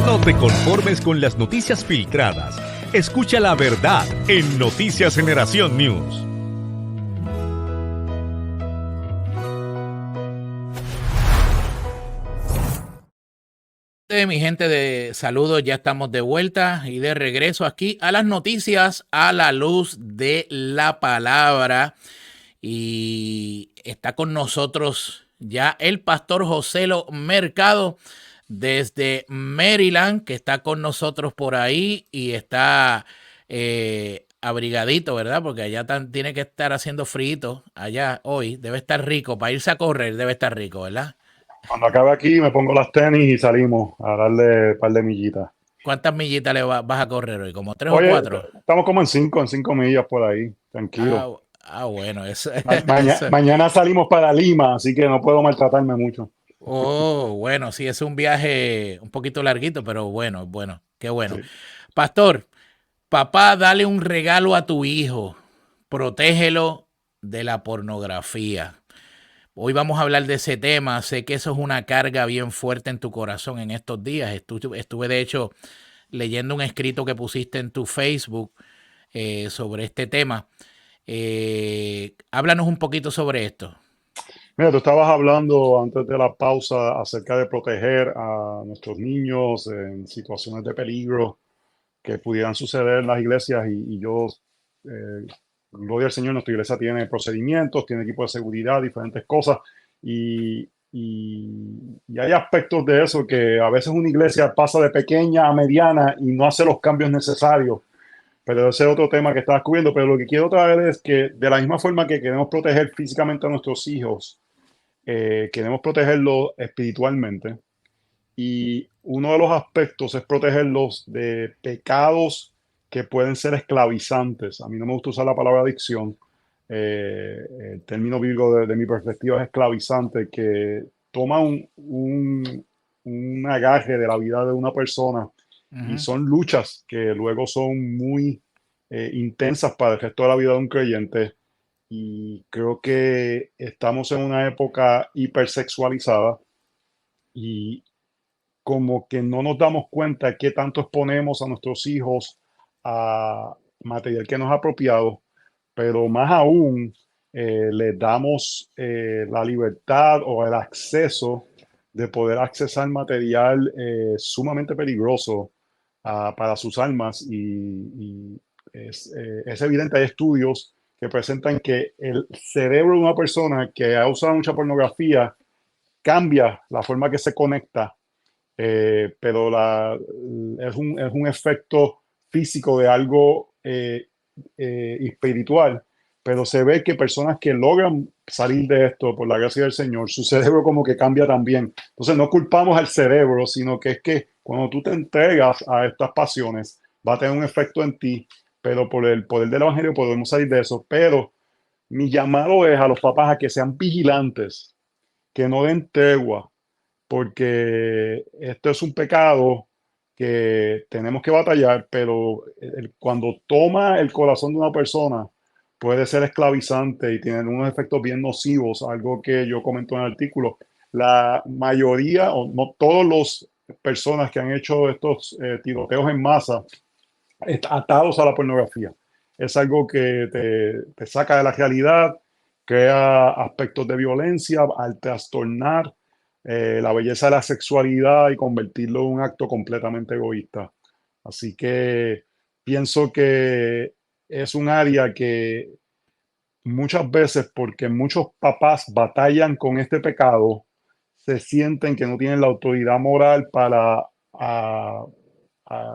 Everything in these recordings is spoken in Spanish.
No te conformes con las noticias filtradas. Escucha la verdad en Noticias Generación News. Mi gente de saludos, ya estamos de vuelta y de regreso aquí a las noticias a la luz de la palabra. Y está con nosotros ya el pastor Joselo Mercado desde Maryland, que está con nosotros por ahí y está abrigadito, ¿verdad? Porque allá tiene que estar haciendo frío allá hoy. Debe estar rico, para irse a correr debe estar rico, ¿verdad? Cuando acabe aquí me pongo las tenis y salimos a darle un par de millitas. ¿Cuántas millitas vas a correr hoy? ¿Como 3 o Oye, 4? estamos como en 5 millas por ahí, tranquilo. Bueno, eso, eso. Mañana salimos para Lima, así que no puedo maltratarme mucho. Oh, bueno, sí, es un viaje un poquito larguito, pero bueno, qué bueno. Sí. Pastor, papá, dale un regalo a tu hijo. Protégelo de la pornografía. Hoy vamos a hablar de ese tema. Sé que eso es una carga bien fuerte en tu corazón en estos días. Estuve de hecho leyendo un escrito que pusiste en tu Facebook sobre este tema. Háblanos un poquito sobre esto. Mira, tú estabas hablando antes de la pausa acerca de proteger a nuestros niños en situaciones de peligro que pudieran suceder en las iglesias y yo, eh, gloria al Señor, nuestra iglesia tiene procedimientos, tiene equipo de seguridad, diferentes cosas y hay aspectos de eso que a veces una iglesia pasa de pequeña a mediana y no hace los cambios necesarios. Pero ese es otro tema que estás cubriendo. Pero lo que quiero traer es que de la misma forma que queremos proteger físicamente a nuestros hijos, queremos protegerlos espiritualmente. Y uno de los aspectos es protegerlos de pecados que pueden ser esclavizantes. A mí no me gusta usar la palabra adicción. El término bíblico de mi perspectiva es esclavizante, que toma un agarre de la vida de una persona y Ujú. son luchas que luego son muy intensas para el resto de la vida de un creyente. Y creo que estamos en una época hipersexualizada y como que no nos damos cuenta de qué tanto exponemos a nuestros hijos a material que no es apropiado, pero más aún les damos la libertad o el acceso de poder accesar material sumamente peligroso para sus almas y es evidente, hay estudios que presentan que el cerebro de una persona que ha usado mucha pornografía cambia la forma que se conecta, pero es un efecto físico de algo espiritual, pero se ve que personas que logran salir de esto por la gracia del Señor, su cerebro como que cambia también. Entonces no culpamos al cerebro, sino que es que cuando tú te entregas a estas pasiones, va a tener un efecto en ti, pero por el poder del Evangelio podemos salir de eso. Pero mi llamado es a los papás a que sean vigilantes, que no den tregua, porque esto es un pecado que tenemos que batallar, pero cuando toma el corazón de una persona puede ser esclavizante y tiene unos efectos bien nocivos, algo que yo comento en el artículo. La mayoría, o no todas las personas que han hecho estos tiroteos en masa, atados a la pornografía. Es algo que te saca de la realidad, crea aspectos de violencia al trastornar la belleza de la sexualidad y convertirlo en un acto completamente egoísta. Así que pienso que es un área que muchas veces, porque muchos papás batallan con este pecado, se sienten que no tienen la autoridad moral para a,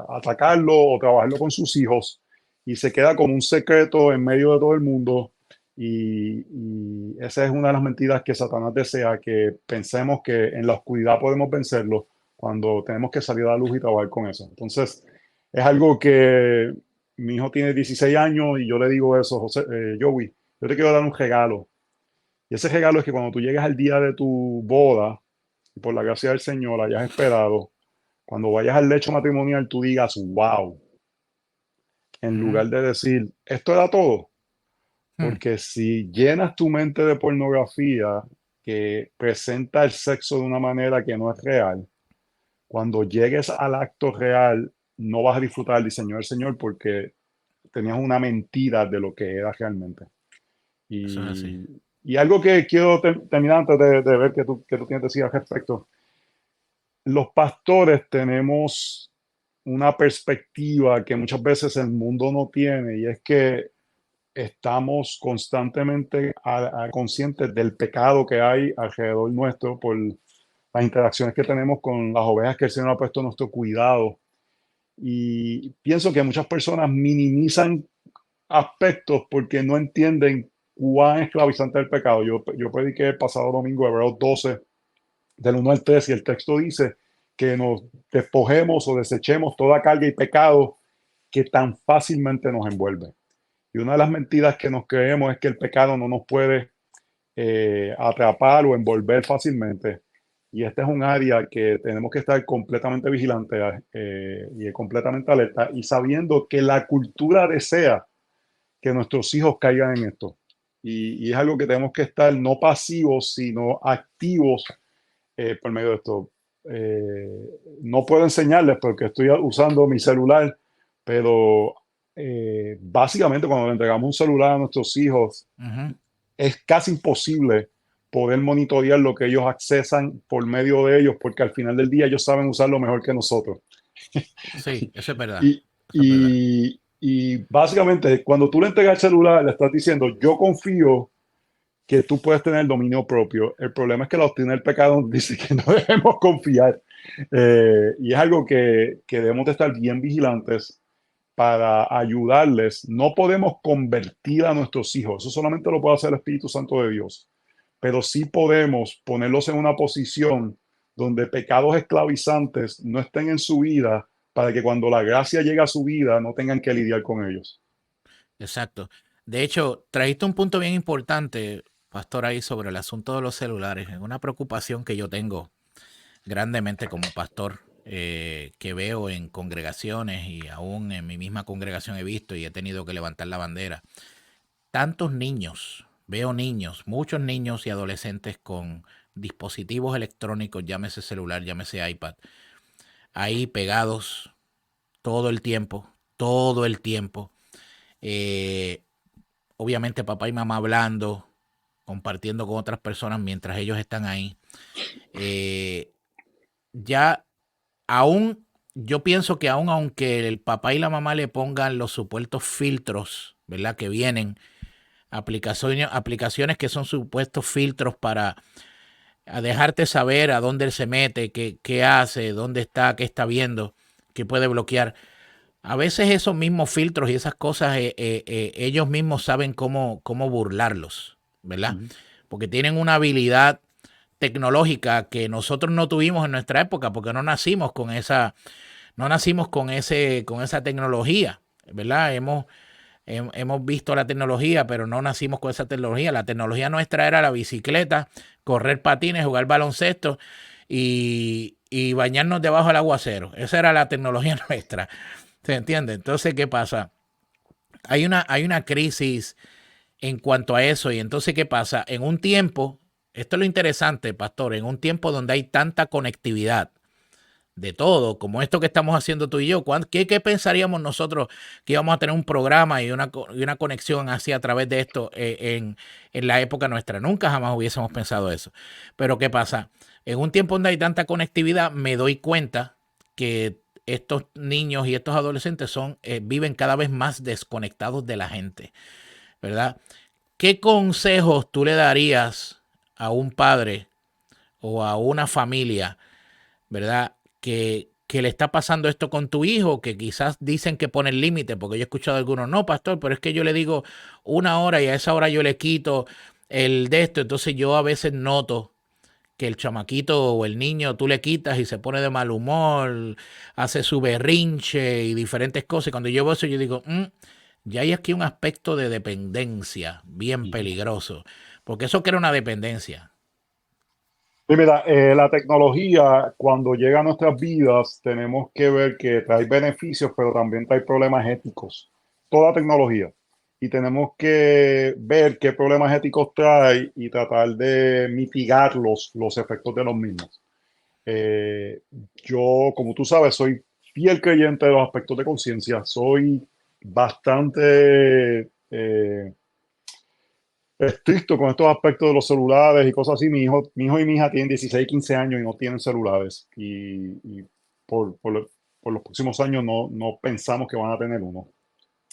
atacarlo o trabajarlo con sus hijos y se queda como un secreto en medio de todo el mundo. Y esa es una de las mentiras que Satanás desea, que pensemos que en la oscuridad podemos vencerlo cuando tenemos que salir a la luz y trabajar con eso. Entonces, es algo que mi hijo tiene 16 años y yo le digo eso, José, Joey, yo te quiero dar un regalo. Y ese regalo es que cuando tú llegues al día de tu boda, y por la gracia del Señor hayas esperado, cuando vayas al lecho matrimonial, tú digas, wow, en Ujú. lugar de decir, esto era todo. Hmm. Porque si llenas tu mente de pornografía que presenta el sexo de una manera que no es real, cuando llegues al acto real, no vas a disfrutar el diseño del Señor porque tenías una mentira de lo que era realmente. Eso es así. Y algo que quiero terminar antes de ver que tú tienes que decir al respecto. Los pastores tenemos una perspectiva que muchas veces el mundo no tiene, y es que estamos constantemente conscientes del pecado que hay alrededor nuestro por las interacciones que tenemos con las ovejas que el Señor ha puesto a nuestro cuidado. Y pienso que muchas personas minimizan aspectos porque no entienden cuán esclavizante es el pecado. Yo prediqué el pasado domingo Hebreos 12, del 1 al 3, y el texto dice que nos despojemos o desechemos toda carga y pecado que tan fácilmente nos envuelve. Y una de las mentiras que nos creemos es que el pecado no nos puede atrapar o envolver fácilmente. Y este es un área que tenemos que estar completamente vigilantes y completamente alerta, y sabiendo que la cultura desea que nuestros hijos caigan en esto. Y es algo que tenemos que estar no pasivos, sino activos por medio de esto. No puedo enseñarles porque estoy usando mi celular, pero básicamente cuando le entregamos un celular a nuestros hijos, es casi imposible poder monitorear lo que ellos accesan por medio de ellos, porque al final del día ellos saben usarlo mejor que nosotros. Sí, eso es verdad. Y, Eso es verdad. y básicamente cuando tú le entregas el celular, le estás diciendo, yo confío que tú puedes tener dominio propio. El problema es que la doctrina del pecado dice que no debemos confiar. Y es algo que debemos de estar bien vigilantes para ayudarles. No podemos convertir a nuestros hijos. Eso solamente lo puede hacer el Espíritu Santo de Dios. Pero sí podemos ponerlos en una posición donde pecados esclavizantes no estén en su vida, para que cuando la gracia llegue a su vida no tengan que lidiar con ellos. Exacto. De hecho, trajiste un punto bien importante, pastor, ahí sobre el asunto de los celulares. Es una preocupación que yo tengo grandemente como pastor, que veo en congregaciones, y aún en mi misma congregación he visto y he tenido que levantar la bandera. Tantos niños, veo niños, muchos niños y adolescentes con dispositivos electrónicos, llámese celular, llámese iPad, ahí pegados todo el tiempo, todo el tiempo. Eh, Obviamente papá y mamá hablando, compartiendo con otras personas mientras ellos están ahí. Eh, ya aún, yo pienso que aún aunque el papá y la mamá le pongan los supuestos filtros, ¿verdad? Que vienen, aplicaciones que son supuestos filtros para dejarte saber a dónde él se mete, qué hace, dónde está, qué está viendo, qué puede bloquear. A veces esos mismos filtros y esas cosas, ellos mismos saben cómo burlarlos, ¿verdad? Ujú. Porque tienen una habilidad tecnológica que nosotros no tuvimos en nuestra época, porque no nacimos con esa tecnología, ¿verdad? Hemos visto la tecnología, pero no nacimos con esa tecnología. La tecnología nuestra era la bicicleta, correr patines, jugar baloncesto y bañarnos debajo del aguacero. Esa era la tecnología nuestra. ¿Se entiende? Entonces, ¿qué pasa? Hay una crisis en cuanto a eso. Y entonces, ¿qué pasa? En un tiempo, esto es lo interesante, pastor, en un tiempo donde hay tanta conectividad de todo, como esto que estamos haciendo tú y yo, ¿qué pensaríamos nosotros que íbamos a tener un programa y una conexión así a través de esto en la época nuestra? Nunca jamás hubiésemos pensado eso. Pero ¿qué pasa? En un tiempo donde hay tanta conectividad, me doy cuenta que estos niños y estos adolescentes viven cada vez más desconectados de la gente, ¿verdad? ¿Qué consejos tú le darías a un padre o a una familia, ¿verdad? Que le está pasando esto con tu hijo, que quizás dicen que pone el límite, porque yo he escuchado a algunos, no, pastor, pero es que yo le digo 1 hora y a esa hora yo le quito el de esto. Entonces yo a veces noto que el chamaquito o el niño tú le quitas y se pone de mal humor, hace su berrinche y diferentes cosas. Y cuando yo veo eso, yo digo, ya hay aquí un aspecto de dependencia bien Ujú. peligroso, porque eso crea una dependencia. Y mira, la tecnología cuando llega a nuestras vidas tenemos que ver que trae beneficios, pero también trae problemas éticos. Toda tecnología. Y tenemos que ver qué problemas éticos trae y tratar de mitigar los efectos de los mismos. Eh, yo, como tú sabes, soy fiel creyente de los aspectos de conciencia. Soy bastante estricto con estos aspectos de los celulares y cosas así. Mi hijo y mi hija tienen 16 15 años y no tienen celulares. Y por los próximos años no pensamos que van a tener uno.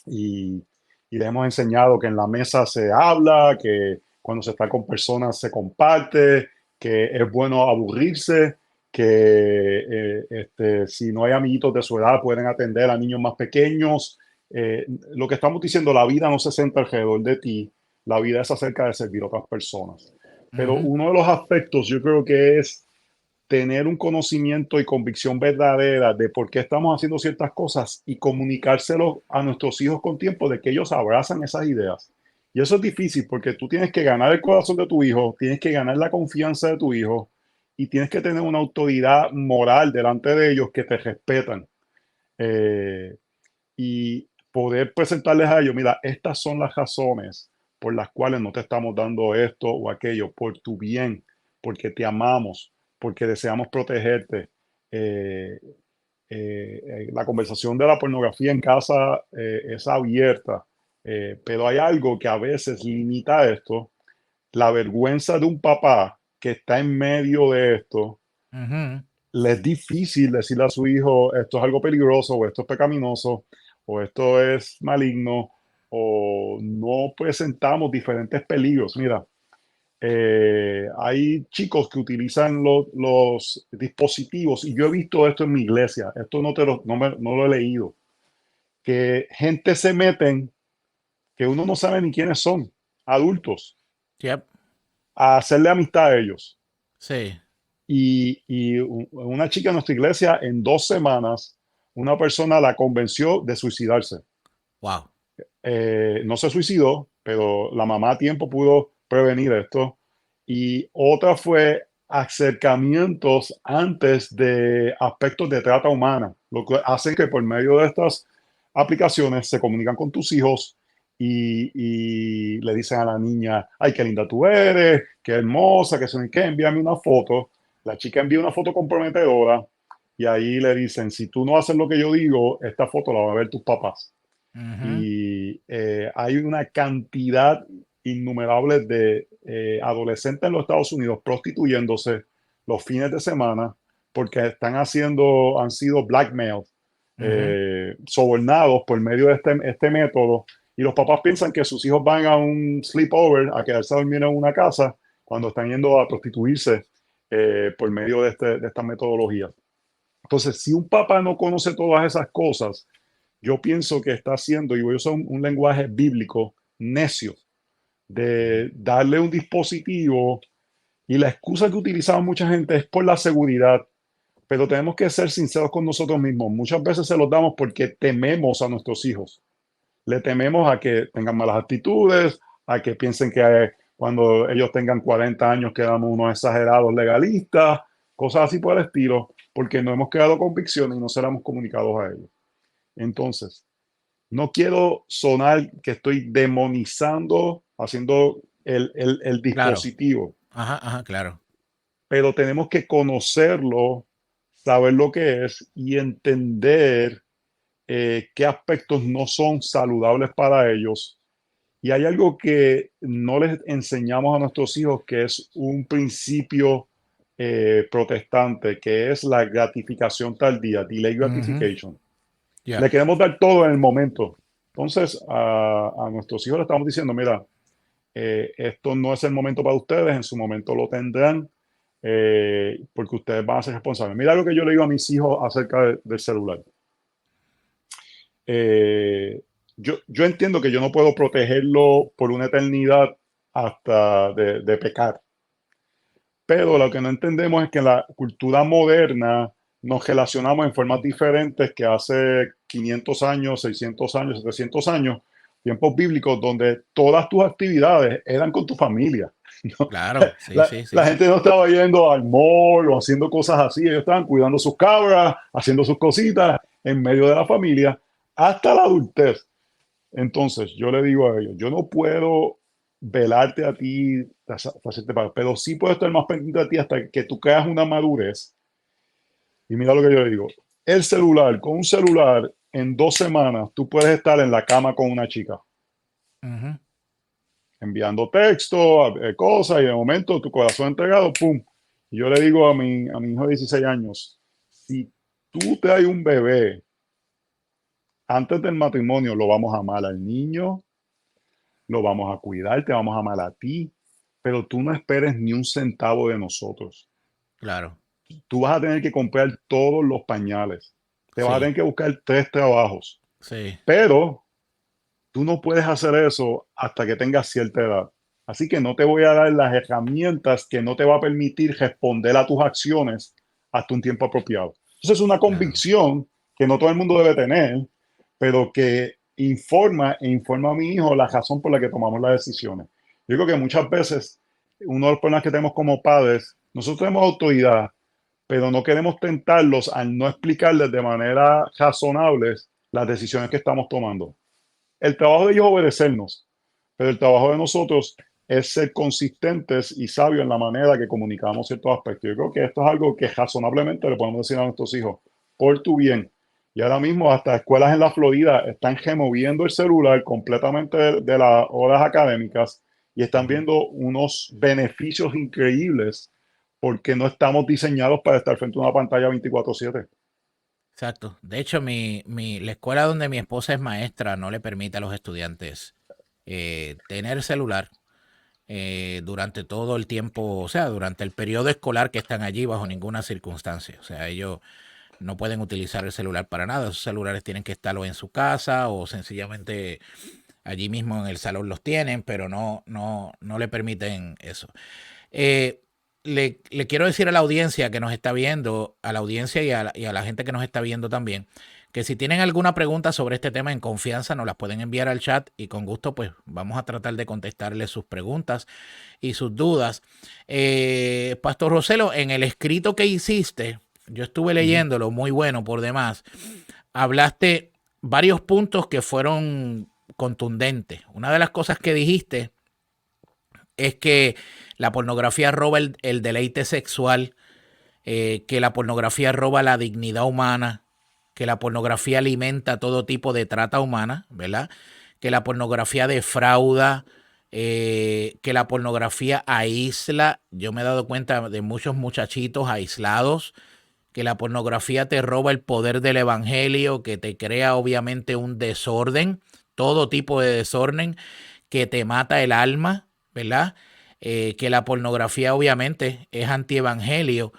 Y, y les hemos enseñado que en la mesa se habla, que cuando se está con personas se comparte, que es bueno aburrirse, que si no hay amiguitos de su edad pueden atender a niños más pequeños. Lo que estamos diciendo, la vida no se centra alrededor de ti, la vida es acerca de servir a otras personas. Pero Ujú. uno de los aspectos yo creo que es tener un conocimiento y convicción verdadera de por qué estamos haciendo ciertas cosas y comunicárselo a nuestros hijos con tiempo de que ellos abrazan esas ideas. Y eso es difícil porque tú tienes que ganar el corazón de tu hijo, tienes que ganar la confianza de tu hijo y tienes que tener una autoridad moral delante de ellos que te respetan. Eh, y poder presentarles a ellos, mira, estas son las razones por las cuales no te estamos dando esto o aquello, por tu bien, porque te amamos, porque deseamos protegerte. Eh, la conversación de la pornografía en casa es abierta, pero hay algo que a veces limita esto, la vergüenza de un papá que está en medio de esto. Ujú. Le es difícil decirle a su hijo, esto es algo peligroso, o esto es pecaminoso, o esto es maligno, o no presentamos diferentes peligros. Mira, hay chicos que utilizan los dispositivos, y yo he visto esto en mi iglesia, esto no lo he leído, que gente se meten que uno no sabe ni quiénes son, adultos, Yep. a hacerle amistad a ellos. Sí. Una chica en nuestra iglesia, en 2 semanas, una persona la convenció de suicidarse. Wow. No se suicidó, pero la mamá a tiempo pudo prevenir esto. Y otra fue acercamientos antes de aspectos de trata humana, lo que hacen que por medio de estas aplicaciones se comunican con tus hijos y le dicen a la niña, ay, qué linda tú eres, qué hermosa, que son, que envíame una foto. La chica envía una foto comprometedora y ahí le dicen, si tú no haces lo que yo digo, esta foto la van a ver tus papás. Ujú. Y hay una cantidad innumerable de adolescentes en los Estados Unidos prostituyéndose los fines de semana porque han sido blackmailed, Ujú. sobornados por medio de este método. Y los papás piensan que sus hijos van a un sleepover, a quedarse a dormir en una casa, cuando están yendo a prostituirse por medio de esta metodología. Entonces, si un papá no conoce todas esas cosas, yo pienso que está haciendo, y voy a usar un lenguaje bíblico, necio, de darle un dispositivo, y la excusa que utiliza mucha gente es por la seguridad, pero tenemos que ser sinceros con nosotros mismos. Muchas veces se los damos porque tememos a nuestros hijos. Le tememos a que tengan malas actitudes, a que piensen que cuando ellos tengan 40 años quedamos unos exagerados legalistas, cosas así por el estilo, porque no hemos creado convicciones y no se las hemos comunicado a ellos. Entonces, no quiero sonar que estoy demonizando, haciendo el Claro. dispositivo, Ajá, ajá, claro. pero tenemos que conocerlo, saber lo que es y entender qué aspectos no son saludables para ellos. Y hay algo que no les enseñamos a nuestros hijos, que es un principio protestante, que es la gratificación tardía, delay Ujú. gratification. Ya. Le queremos dar todo en el momento. Entonces, a nuestros hijos le estamos diciendo, mira, esto no es el momento para ustedes, en su momento lo tendrán, porque ustedes van a ser responsables. Mira lo que yo le digo a mis hijos acerca del celular. Eh, yo entiendo que yo no puedo protegerlo por una eternidad hasta de pecar, pero lo que no entendemos es que en la cultura moderna nos relacionamos en formas diferentes que hace 500 años, 600 años, 700 años, tiempos bíblicos donde todas tus actividades eran con tu familia. ¿No? Claro. Sí, La, sí, la sí. gente no estaba yendo al mall o haciendo cosas así, ellos estaban cuidando sus cabras, haciendo sus cositas en medio de la familia, hasta la adultez. Entonces, yo le digo a ellos, yo no puedo velarte a ti, pero sí puedo estar más pendiente de ti hasta que tú creas una madurez Y mira lo que yo le digo. El celular, con un celular, en 2 semanas, tú puedes estar en la cama con una chica, Ujú. enviando textos, cosas, y de momento tu corazón entregado, ¡pum! Y yo le digo a mi hijo de 16 años, si tú te hay un bebé antes del matrimonio, lo vamos a amar al niño, lo vamos a cuidar, te vamos a amar a ti, pero tú no esperes ni un centavo de nosotros. Claro, Tú vas a tener que comprar todos los pañales, te vas a sí, tener que buscar 3 trabajos, sí, pero tú no puedes hacer eso hasta que tengas cierta edad. Así que no te voy a dar las herramientas que no te va a permitir responder a tus acciones hasta un tiempo apropiado. Entonces es una claro. convicción que no todo el mundo debe tener, pero que informa a mi hijo la razón por la que tomamos las decisiones. Yo creo que muchas veces uno de los problemas que tenemos como padres, nosotros tenemos autoridad, pero no queremos tentarlos al no explicarles de manera razonable las decisiones que estamos tomando. El trabajo de ellos es obedecernos, pero el trabajo de nosotros es ser consistentes y sabios en la manera que comunicamos ciertos aspectos. Yo creo que esto es algo que razonablemente le podemos decir a nuestros hijos, por tu bien. Y ahora mismo hasta escuelas en la Florida están removiendo el celular completamente de las horas académicas y están Ujú. viendo unos beneficios increíbles porque no estamos diseñados para estar frente a una pantalla 24/7. Exacto. De hecho, la escuela donde mi esposa es maestra no le permite a los estudiantes tener celular durante todo el tiempo, o sea, durante el periodo escolar que están allí bajo ninguna circunstancia. O sea, ellos no pueden utilizar el celular para nada. Esos celulares tienen que estarlo en su casa o sencillamente allí mismo en el salón los tienen, pero no le permiten eso. Eh, le quiero decir a la audiencia que nos está viendo, a la audiencia y a la gente que nos está viendo también, que si tienen alguna pregunta sobre este tema en confianza, nos las pueden enviar al chat y con gusto pues vamos a tratar de contestarles sus preguntas y sus dudas. Pastor Roselo, en el escrito que hiciste, yo estuve Uh -huh. leyéndolo, muy bueno por demás, hablaste varios puntos que fueron contundentes. Una de las cosas que dijiste es que la pornografía roba el deleite sexual, que la pornografía roba la dignidad humana, que la pornografía alimenta todo tipo de trata humana, ¿verdad? Que la pornografía defrauda, que la pornografía aísla. Yo me he dado cuenta de muchos muchachitos aislados, que la pornografía te roba el poder del evangelio, que te crea obviamente un desorden, todo tipo de desorden, que te mata el alma, ¿verdad? Que la pornografía obviamente es antievangelio.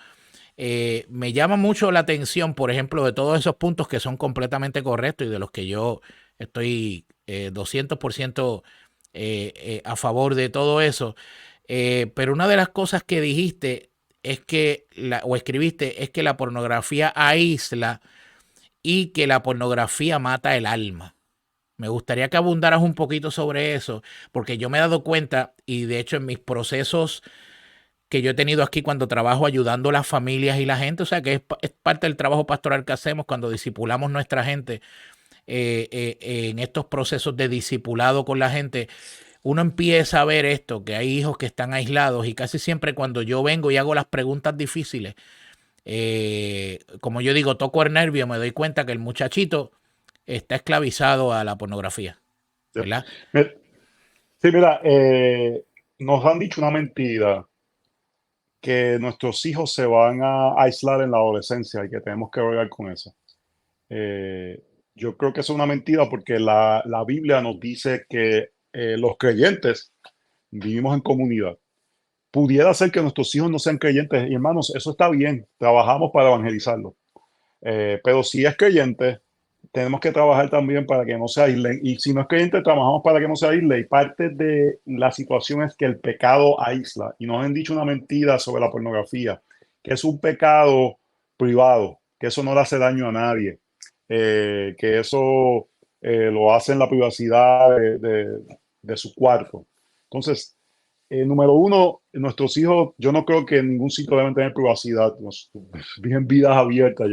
Me llama mucho la atención, por ejemplo, de todos esos puntos que son completamente correctos y de los que yo estoy 200% a favor de todo eso. Pero una de las cosas que dijiste es que, o escribiste, es que la pornografía aísla y que la pornografía mata el alma. Me gustaría que abundaras un poquito sobre eso, porque yo me he dado cuenta, y de hecho en mis procesos que yo he tenido aquí cuando trabajo ayudando a las familias y la gente, o sea que es parte del trabajo pastoral que hacemos cuando discipulamos nuestra gente, en estos procesos de discipulado con la gente, uno empieza a ver esto, que hay hijos que están aislados y casi siempre cuando yo vengo y hago las preguntas difíciles, como yo digo, toco el nervio, me doy cuenta que el muchachito está esclavizado a la pornografía, ¿verdad? Sí, mira, nos han dicho una mentira que nuestros hijos se van a aislar en la adolescencia y que tenemos que bregar con eso. Eh, yo creo que es una mentira porque la Biblia nos dice que los creyentes vivimos en comunidad. Pudiera ser que nuestros hijos no sean creyentes, y hermanos, eso está bien, trabajamos para evangelizarlos. Pero si es creyente, tenemos que trabajar también para que no se aíslen. Y si no es creyente, trabajamos para que no se aísle. Y parte de la situación es que el pecado aísla. Y nos han dicho una mentira sobre la pornografía, que es un pecado privado, que eso no le hace daño a nadie, que eso lo hace en la privacidad de su cuarto. Entonces, número uno, nuestros hijos, yo no creo que en ningún sitio deben tener privacidad. Viven vidas abiertas.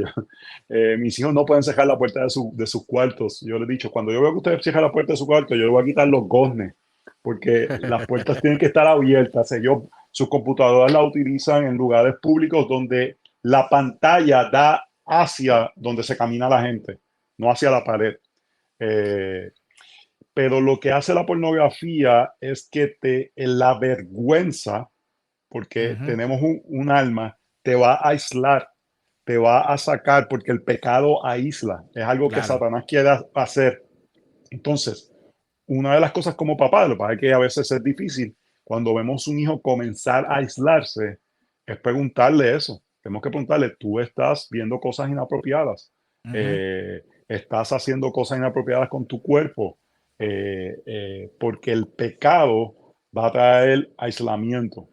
Mis hijos no pueden cerrar la puerta de sus cuartos. Yo les he dicho, cuando yo veo que ustedes cierran la puerta de su cuarto, yo les voy a quitar los goznes, porque las puertas tienen que estar abiertas. Ellos, sus computadoras las utilizan en lugares públicos donde la pantalla da hacia donde se camina la gente, no hacia la pared. Eh, pero lo que hace la pornografía es que la vergüenza, porque Ujú. tenemos un alma, te va a aislar, te va a sacar, porque el pecado aísla, es algo que Claro. Satanás quiere hacer. Entonces, una de las cosas como papá, lo que pasa es que a veces es difícil, cuando vemos un hijo comenzar a aislarse, es preguntarle eso. Tenemos que preguntarle, tú estás viendo cosas inapropiadas, Ujú. estás haciendo cosas inapropiadas con tu cuerpo, porque el pecado va a traer aislamiento,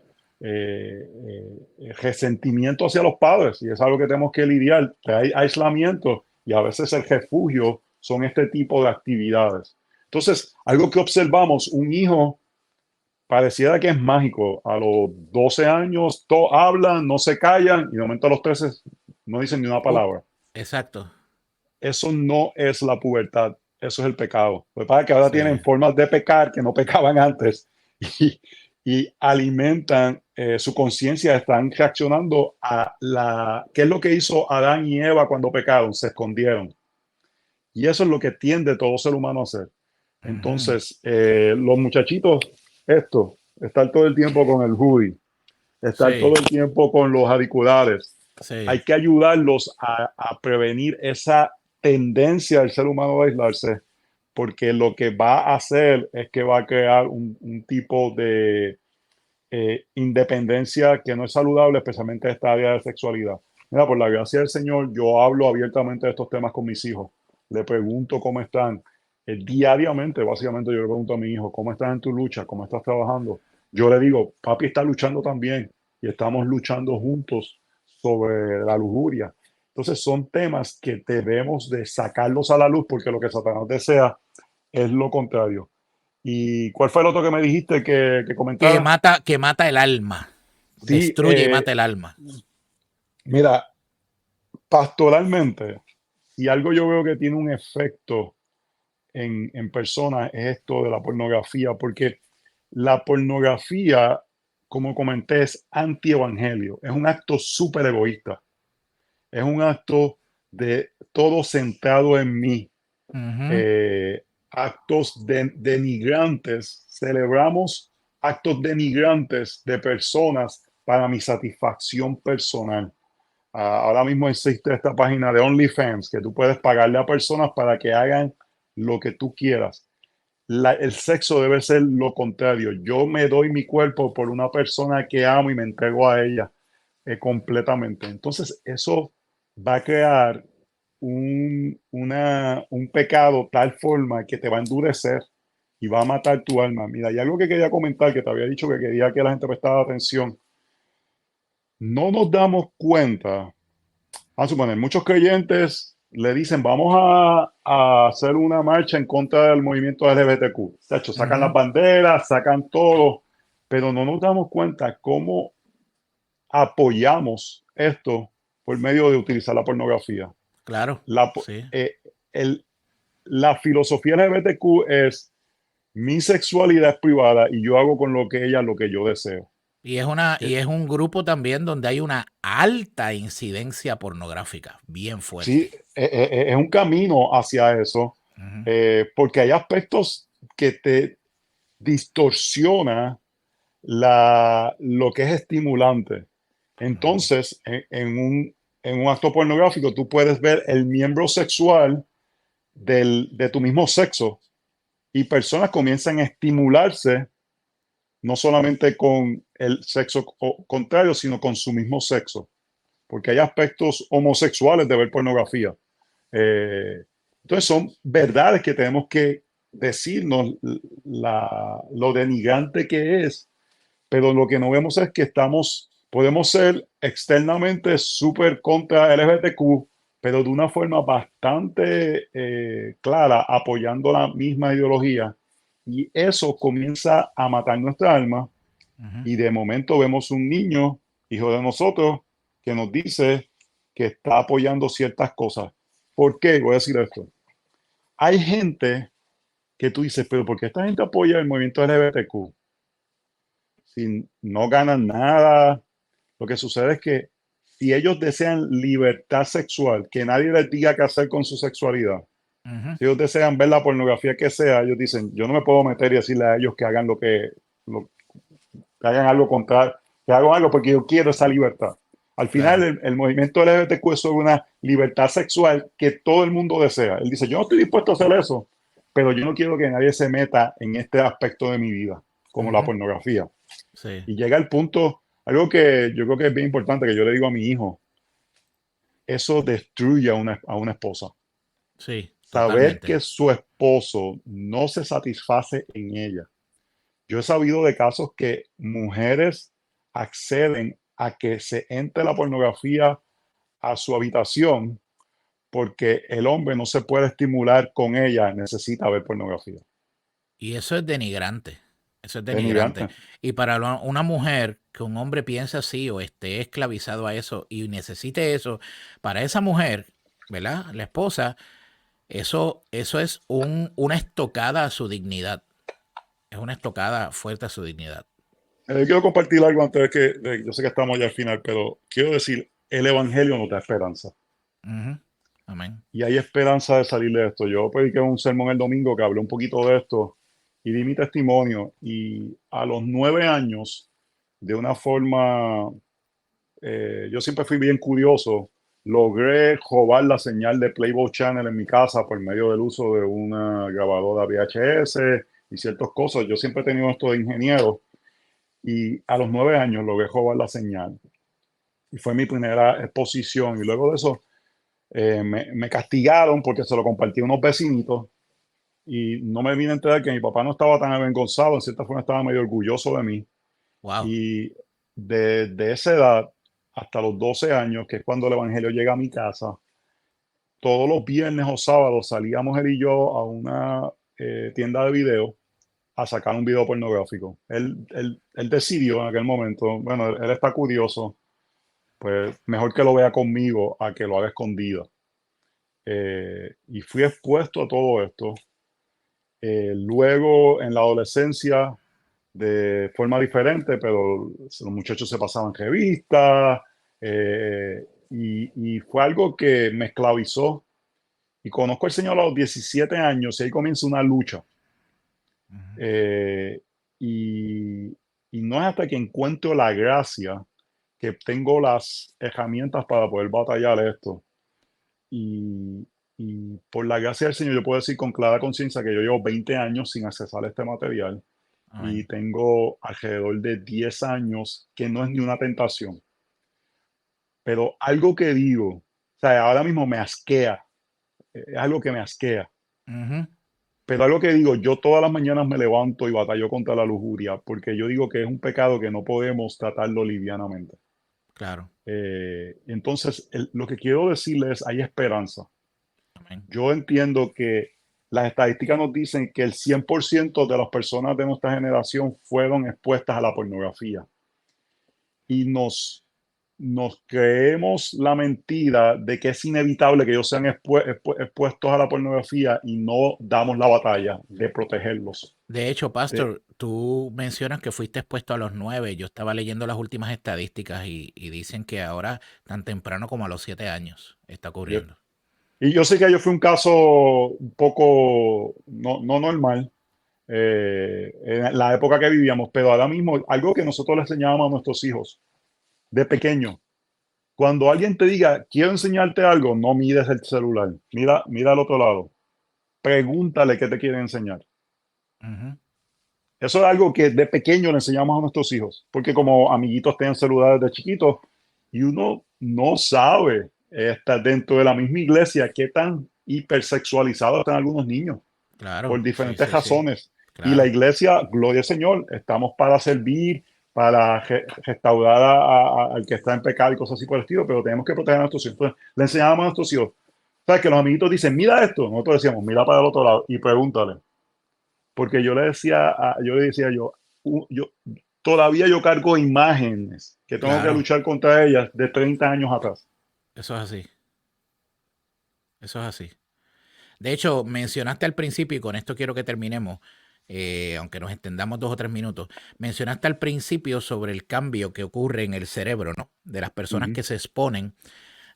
resentimiento hacia los padres, y es algo que tenemos que lidiar. Trae aislamiento y a veces el refugio son este tipo de actividades. Entonces, algo que observamos, un hijo pareciera que es mágico. A los 12 años, todos hablan, no se callan, y de momento a los 13 no dicen ni una Uh, palabra. exacto. Eso no es la pubertad, eso es el pecado. Lo que pasa es que ahora Sí. tienen formas de pecar que no pecaban antes y, y alimentan su conciencia, están reaccionando a ¿qué es lo que hizo Adán y Eva cuando pecaron? Se escondieron. Y eso es lo que tiende todo ser humano a hacer. Ujú. Entonces, los muchachitos, estar todo el tiempo con el hoodie, estar todo Sí, el tiempo con los auriculares, hay sí. que ayudarlos a prevenir esa tendencia del ser humano a aislarse, porque lo que va a hacer es que va a crear un tipo de independencia que no es saludable, especialmente en esta área de sexualidad. Mira, por la gracia del Señor, yo hablo abiertamente de estos temas con mis hijos. Le pregunto cómo están. Diariamente, básicamente, yo le pregunto a mi hijo, ¿cómo estás en tu lucha? ¿Cómo estás trabajando? Yo le digo, papi está luchando también y estamos luchando juntos sobre la lujuria. Entonces son temas que debemos de sacarlos a la luz porque lo que Satanás desea es lo contrario. ¿Y cuál fue el otro que me dijiste que comentara? Que mata el alma. Sí, Destruye y mata el alma. mira, pastoralmente, si algo yo veo que tiene un efecto en personas es esto de la pornografía, porque la pornografía, como comenté, es antievangelio, es un acto súper egoísta, es un acto de todo centrado en mí, Ujú. actos denigrantes, celebramos actos denigrantes de personas para mi satisfacción personal. Ahora mismo existe esta página de OnlyFans que tú puedes pagarle a personas para que hagan lo que tú quieras. El sexo debe ser lo contrario. Yo me doy mi cuerpo por una persona que amo y me entrego a ella completamente. Entonces, eso va a crear un pecado tal forma que te va a endurecer y va a matar tu alma. Mira, hay algo que quería comentar que te había dicho que quería que la gente prestara atención. No nos damos cuenta. A suponer, muchos creyentes le dicen, vamos a hacer una marcha en contra del movimiento LGBTQ. De hecho, sacan las Ujú. banderas, sacan todo, pero no nos damos cuenta cómo apoyamos esto por medio de utilizar la pornografía. Claro, La, sí. eh, el, la filosofía LGBTQ es mi sexualidad es privada y yo hago con lo que ella lo que yo deseo. Y Eh, es un grupo también donde hay una alta incidencia pornográfica, bien Sí, fuerte. es un camino hacia eso, Ujú. porque hay aspectos que te distorsiona lo que es estimulante. Entonces, en un acto pornográfico, tú puedes ver el miembro sexual de tu mismo sexo y personas comienzan a estimularse no solamente con el sexo contrario, sino con su mismo sexo, porque hay aspectos homosexuales de ver pornografía. Eh, entonces son verdades que tenemos que decirnos lo denigrante que es, pero lo que no vemos es que podemos ser externamente súper contra LGBTQ, pero de una forma bastante clara, apoyando la misma ideología. Y eso comienza a matar nuestra alma. Ujú. Y de momento vemos un niño, hijo de nosotros, que nos dice que está apoyando ciertas cosas. ¿Por qué? Voy a decir esto. Hay gente que tú dices, pero ¿por qué esta gente apoya el movimiento LGBTQ? Si no ganan nada, lo que sucede es que si ellos desean libertad sexual, que nadie les diga qué hacer con su sexualidad, si ellos desean ver la pornografía que sea, ellos dicen, yo no me puedo meter y decirle a ellos que hagan que hagan algo contrario, que hagan algo porque yo quiero esa libertad. Al final, Claro. el movimiento LGBTQ es sobre una libertad sexual que todo el mundo desea. Él dice, yo no estoy dispuesto a hacer eso, pero yo no quiero que nadie se meta en este aspecto de mi vida, como la pornografía. Sí, Y llega el punto, algo que yo creo que es bien importante, que yo le digo a mi hijo, eso destruye a una esposa. sí, Saber totalmente. que su esposo no se satisface en ella. Yo he sabido de casos que mujeres acceden a que se entre la pornografía a su habitación porque el hombre no se puede estimular con ella, necesita ver pornografía. Y eso es denigrante. Eso es denigrante. Denigrante. Y para una mujer que un hombre piense así o esté esclavizado a eso y necesite eso, para esa mujer, ¿verdad? La esposa, eso es una estocada a su dignidad. Es una estocada fuerte a su dignidad. Quiero compartir algo antes yo sé que estamos ya al final, pero quiero decir, el Evangelio nos da esperanza. Ujú. Amén. Y hay esperanza de salir de esto. Yo prediqué un sermón el domingo que hablé un poquito de esto y di mi testimonio. Y a los 9 años, de una forma, yo siempre fui bien curioso, logré robar la señal de Playboy Channel en mi casa por medio del uso de una grabadora VHS y ciertas cosas. Yo siempre he tenido esto de ingeniero y a los 9 años logré robar la señal. Y fue mi primera exposición. Y luego de eso me castigaron porque se lo compartí a unos vecinitos y no me vine a enterar que mi papá no estaba tan avergonzado, en cierta forma estaba medio orgulloso de mí. Wow. Y de esa edad hasta los 12 años, que es cuando el Evangelio llega a mi casa, todos los viernes o sábados salíamos él y yo a una tienda de video a sacar un video pornográfico. Él decidió en aquel momento, bueno, él está curioso, pues mejor que lo vea conmigo a que lo haga escondido. Y fui expuesto a todo esto. Luego, en la adolescencia, de forma diferente, pero los muchachos se pasaban revistas y fue algo que me esclavizó. Y conozco al Señor a los 17 años y ahí comienza una lucha. Ujú. Eh, y, y no es hasta que encuentro la gracia que tengo las herramientas para poder batallar esto. Y, y por la gracia del Señor, yo puedo decir con clara conciencia que yo llevo 20 años sin accesar a este material y Amén. tengo alrededor de 10 años que no es ni una tentación. Pero algo que digo, o sea, ahora mismo me asquea, es algo que me asquea. Ujú. Pero algo que digo, yo todas las mañanas me levanto y batallo contra la lujuria, porque yo digo que es un pecado que no podemos tratarlo livianamente. Claro. Entonces, lo que quiero decirles, hay esperanza. Amén. Yo entiendo que las estadísticas nos dicen que el 100% de las personas de nuestra generación fueron expuestas a la pornografía y nos creemos la mentira de que es inevitable que ellos sean expuestos a la pornografía y no damos la batalla de protegerlos. De hecho, De- Pastor, tú mencionas que fuiste expuesto a los 9. Yo estaba leyendo las últimas estadísticas y dicen que ahora tan temprano como a los 7 años está de- ocurriendo. y yo sé que yo fui un caso un poco no normal en la época que vivíamos, pero ahora mismo algo que nosotros le enseñábamos a nuestros hijos de pequeño. Cuando alguien te diga, quiero enseñarte algo, no mires el celular. Mira al otro lado. Pregúntale qué te quiere enseñar. Ujú. Eso es algo que de pequeño le enseñamos a nuestros hijos, porque como amiguitos tienen celulares de chiquitos y uno no sabe, está dentro de la misma iglesia, qué tan hipersexualizados están algunos niños por Claro, sí, diferentes sí, sí. razones. Y la Claro. iglesia, gloria al Señor, estamos para servir, para restaurar al que está en pecado y cosas así por el estilo, pero tenemos que proteger a nuestros hijos. Entonces, le enseñamos a nuestros hijos. ¿Sabes? Que los amiguitos dicen, mira esto. Nosotros decíamos, mira para el otro lado y pregúntale. Porque yo le decía yo, todavía yo cargo imágenes que tengo que Claro. luchar contra ellas de 30 años atrás. Eso es así. Eso es así. De hecho, mencionaste al principio, y con esto quiero que terminemos, aunque nos extendamos 2 o 3 minutos. Mencionaste al principio sobre el cambio que ocurre en el cerebro, ¿no? De las personas que se exponen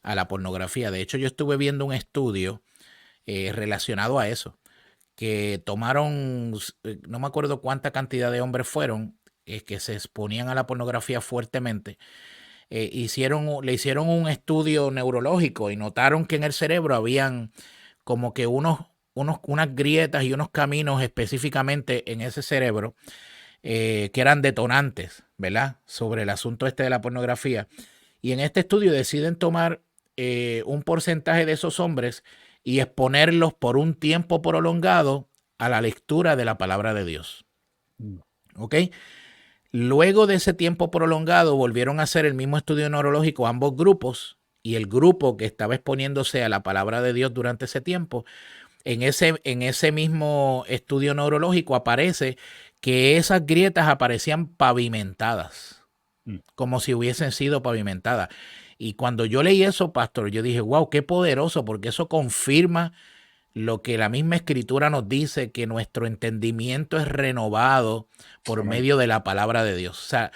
a la pornografía. De hecho, yo estuve viendo un estudio relacionado a eso, que tomaron, no me acuerdo cuánta cantidad de hombres fueron, que se exponían a la pornografía fuertemente. Le hicieron un estudio neurológico y notaron que en el cerebro habían como que unas grietas y unos caminos específicamente en ese cerebro que eran detonantes, ¿verdad? Sobre el asunto este de la pornografía. Y en este estudio deciden tomar un porcentaje de esos hombres y exponerlos por un tiempo prolongado a la lectura de la palabra de Dios. ¿Ok? Luego de ese tiempo prolongado volvieron a hacer el mismo estudio neurológico ambos grupos, y el grupo que estaba exponiéndose a la palabra de Dios durante ese tiempo, en ese mismo estudio neurológico aparece que esas grietas aparecían pavimentadas, como si hubiesen sido pavimentadas. Y cuando yo leí eso, pastor, yo dije, wow, qué poderoso, porque eso confirma lo que la misma escritura nos dice, que nuestro entendimiento es renovado por medio de la palabra de Dios. O sea,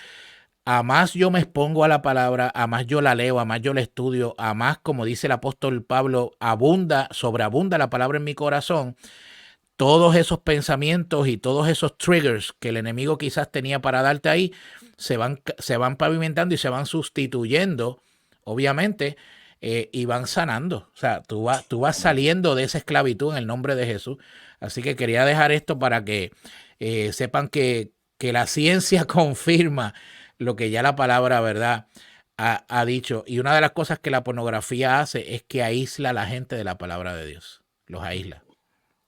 a más yo me expongo a la palabra, a más yo la leo, a más yo la estudio, a más, como dice el apóstol Pablo, sobreabunda la palabra en mi corazón. Todos esos pensamientos y todos esos triggers que el enemigo quizás tenía para darte ahí, se van pavimentando y se van sustituyendo, obviamente, y van sanando. O sea, tú vas saliendo de esa esclavitud en el nombre de Jesús. Así que quería dejar esto para que sepan que la ciencia confirma lo que ya la palabra, ¿verdad?, ha dicho. Y una de las cosas que la pornografía hace es que aísla a la gente de la palabra de Dios. Los aísla.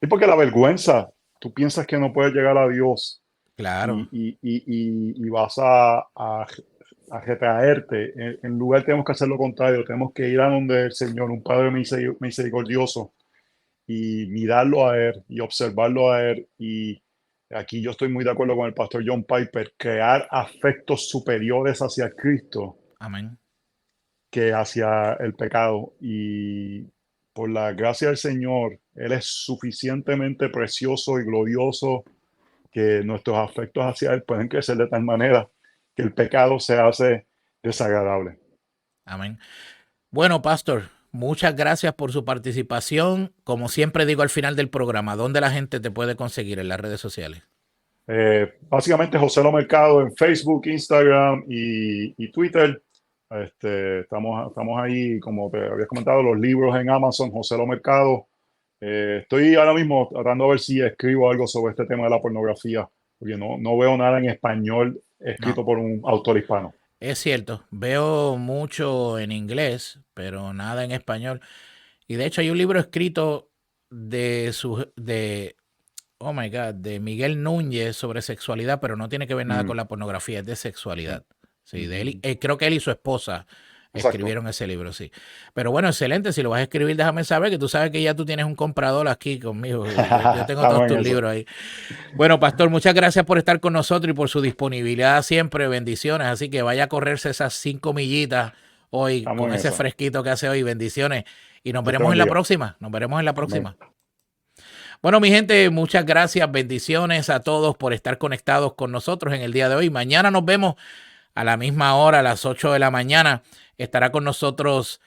Y porque la vergüenza, tú piensas que no puedes llegar a Dios. Claro. Y vas a retraerte. En lugar tenemos que hacer lo contrario. Tenemos que ir a donde el Señor, un Padre misericordioso, y mirarlo a Él y observarlo a Él. Y aquí yo estoy muy de acuerdo con el pastor John Piper, crear afectos superiores hacia Cristo. Amén. Que hacia el pecado. Y por la gracia del Señor, Él es suficientemente precioso y glorioso que nuestros afectos hacia Él pueden crecer de tal manera que el pecado se hace desagradable. Amén. Bueno, pastor, muchas gracias por su participación. Como siempre digo al final del programa, ¿dónde la gente te puede conseguir en las redes sociales? Básicamente José Lo Mercado en Facebook, Instagram y Twitter. Estamos ahí, como te había comentado, los libros en Amazon, José Lo Mercado. Estoy ahora mismo tratando de ver si escribo algo sobre este tema de la pornografía, porque no veo nada en español escrito por un autor hispano. Es cierto, veo mucho en inglés, pero nada en español. Y de hecho hay un libro escrito de Miguel Núñez sobre sexualidad, pero no tiene que ver nada con la pornografía, es de sexualidad. Sí, de él, creo que él y su esposa escribieron ese libro, sí. Pero bueno, excelente. Si lo vas a escribir, déjame saber, que tú sabes que ya tú tienes un comprador aquí conmigo. Yo tengo todos tus libros ahí. Bueno, pastor, muchas gracias por estar con nosotros y por su disponibilidad siempre. Bendiciones. Así que vaya a correrse esas 5 millitas hoy con ese fresquito que hace hoy. Bendiciones. Y nos veremos en la próxima. Nos veremos en la próxima. Bueno, mi gente, muchas gracias. Bendiciones a todos por estar conectados con nosotros en el día de hoy. Mañana nos vemos a la misma hora, a las 8 de la mañana. Estará con nosotros,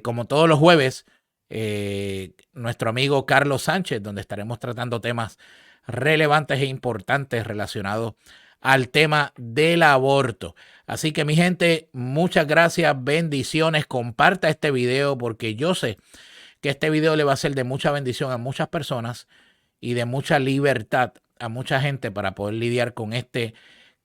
como todos los jueves, nuestro amigo Carlos Sánchez, donde estaremos tratando temas relevantes e importantes relacionados al tema del aborto. Así que, mi gente, muchas gracias, bendiciones. Comparta este video, porque yo sé que este video le va a ser de mucha bendición a muchas personas y de mucha libertad a mucha gente para poder lidiar con este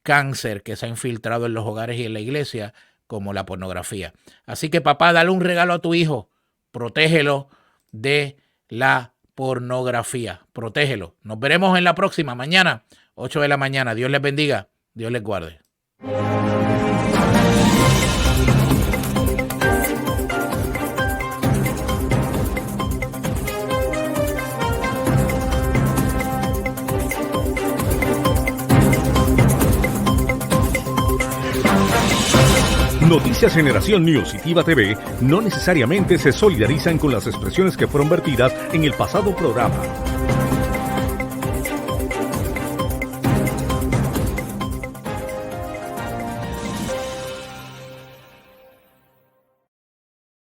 cáncer que se ha infiltrado en los hogares y en la iglesia, como la pornografía. Así que, papá, dale un regalo a tu hijo. Protégelo de la pornografía. Protégelo. Nos veremos en la próxima, mañana, 8 de la mañana. Dios les bendiga. Dios les guarde. Noticias Generación News y Tiva TV no necesariamente se solidarizan con las expresiones que fueron vertidas en el pasado programa.